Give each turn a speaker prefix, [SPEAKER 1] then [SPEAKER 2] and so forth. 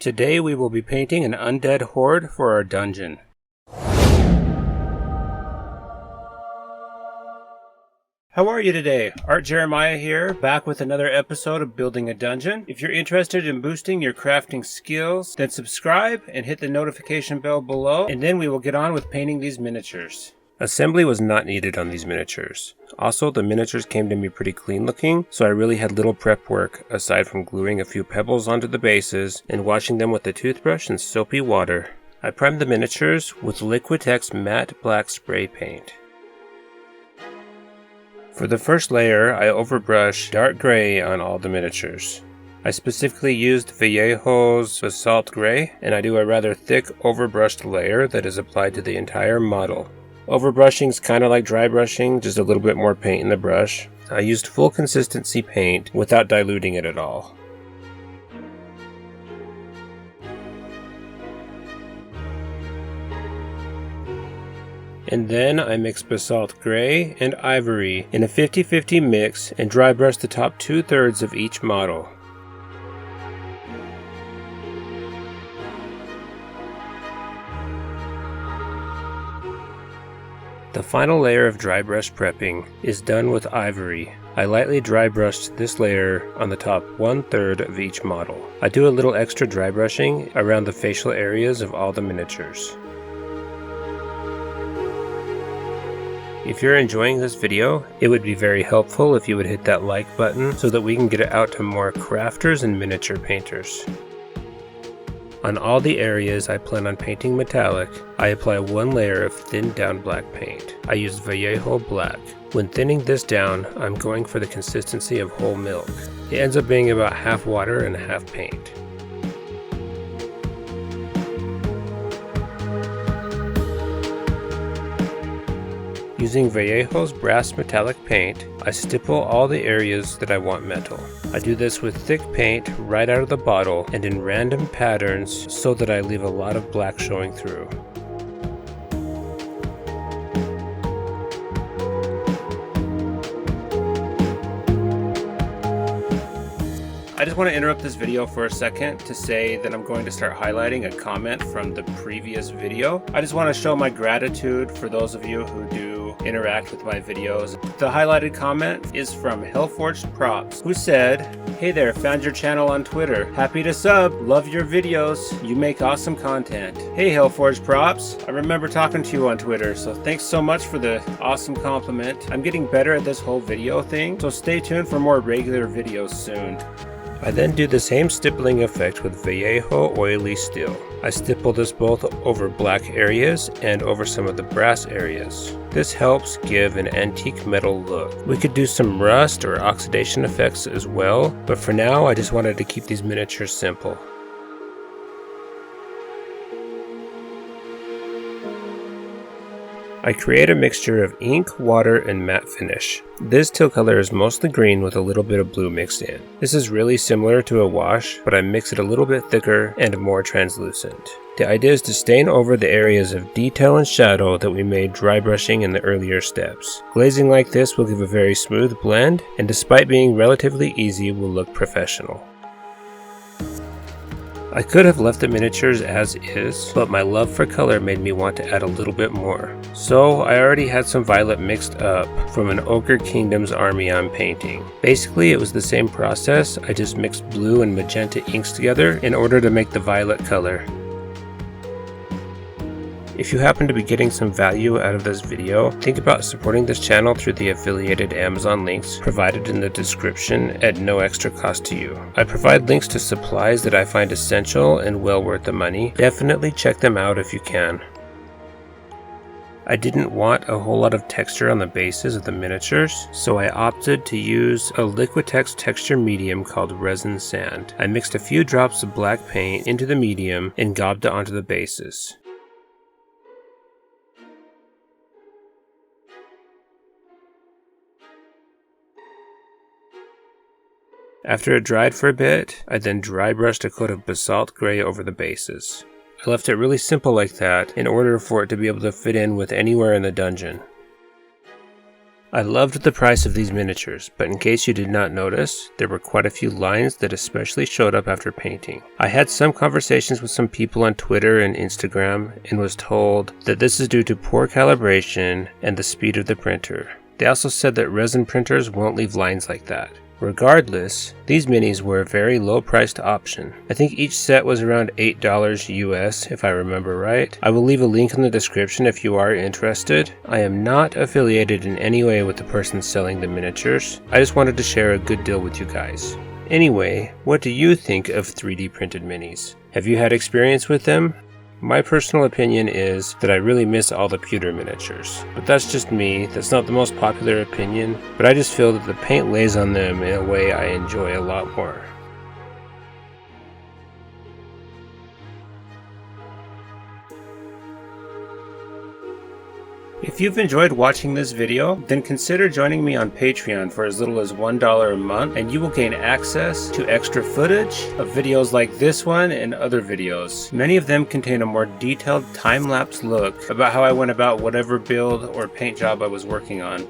[SPEAKER 1] Today we will be painting an undead horde for our dungeon. How are you today? Art Jeremiah here, back with another episode of Building a Dungeon. If you're interested in boosting your crafting skills, then subscribe and hit the notification bell below, and then we will get on with painting these miniatures. Assembly was not needed on these miniatures. Also, the miniatures came to me pretty clean looking, so I really had little prep work aside from gluing a few pebbles onto the bases and washing them with a toothbrush and soapy water. I primed the miniatures with Liquitex matte black spray paint. For the first layer, I overbrushed dark gray on all the miniatures. I specifically used Vallejo's Basalt Gray, and I do a rather thick overbrushed layer that is applied to the entire model. Overbrushing is kind of like dry brushing, just a little bit more paint in the brush. I used full consistency paint without diluting it at all. And then I mixed Basalt Gray and Ivory in a 50-50 mix and dry brushed the top 2/3 of each model. The final layer of dry brush prepping is done with Ivory. I lightly dry brushed this layer on the top 1/3 of each model. I do a little extra dry brushing around the facial areas of all the miniatures. If you're enjoying this video, it would be very helpful if you would hit that like button so that we can get it out to more crafters and miniature painters. On all the areas I plan on painting metallic, I apply one layer of thinned down black paint. I use Vallejo Black. When thinning this down, I'm going for the consistency of whole milk. It ends up being about half water and half paint. Using Vallejo's brass metallic paint, I stipple all the areas that I want metal. I do this with thick paint right out of the bottle and in random patterns so that I leave a lot of black showing through. I just want to interrupt this video for a second to say that I'm going to start highlighting a comment from the previous video. I just want to show my gratitude for those of you who do interact with my videos. The highlighted comment is from Hellforged Props, who said, "Hey there, found your channel on Twitter. Happy to sub. Love your videos. You make awesome content." Hey Hellforged Props, I remember talking to you on Twitter, so thanks so much for the awesome compliment. I'm getting better at this whole video thing, so stay tuned for more regular videos soon. I then do the same stippling effect with Vallejo Oily Steel. I stipple this both over black areas and over some of the brass areas. This helps give an antique metal look. We could do some rust or oxidation effects as well, but for now I just wanted to keep these miniatures simple. I create a mixture of ink, water, and matte finish. This teal color is mostly green with a little bit of blue mixed in. This is really similar to a wash, but I mix it a little bit thicker and more translucent. The idea is to stain over the areas of detail and shadow that we made dry brushing in the earlier steps. Glazing like this will give a very smooth blend, and despite being relatively easy, will look professional. I could have left the miniatures as is, but my love for color made me want to add a little bit more. So I already had some violet mixed up from an Ogre Kingdom's army I'm painting. Basically it was the same process, I just mixed blue and magenta inks together in order to make the violet color. If you happen to be getting some value out of this video, think about supporting this channel through the affiliated Amazon links provided in the description at no extra cost to you. I provide links to supplies that I find essential and well worth the money. Definitely check them out if you can. I didn't want a whole lot of texture on the bases of the miniatures, so I opted to use a Liquitex texture medium called Resin Sand. I mixed a few drops of black paint into the medium and gobbed it onto the bases. After it dried for a bit, I then dry brushed a coat of Basalt Gray over the bases. I left it really simple like that in order for it to be able to fit in with anywhere in the dungeon. I loved the price of these miniatures, but in case you did not notice, there were quite a few lines that especially showed up after painting. I had some conversations with some people on Twitter and Instagram and was told that this is due to poor calibration and the speed of the printer. They also said that resin printers won't leave lines like that. Regardless, these minis were a very low priced option. I think each set was around $8 US if I remember right. I will leave a link in the description if you are interested. I am not affiliated in any way with the person selling the miniatures. I just wanted to share a good deal with you guys. Anyway, what do you think of 3D printed minis? Have you had experience with them? My personal opinion is that I really miss all the pewter miniatures, but that's just me. That's not the most popular opinion, but I just feel that the paint lays on them in a way I enjoy a lot more. If you've enjoyed watching this video, then consider joining me on Patreon for as little as $1 a month, and you will gain access to extra footage of videos like this one and other videos. Many of them contain a more detailed time-lapse look about how I went about whatever build or paint job I was working on.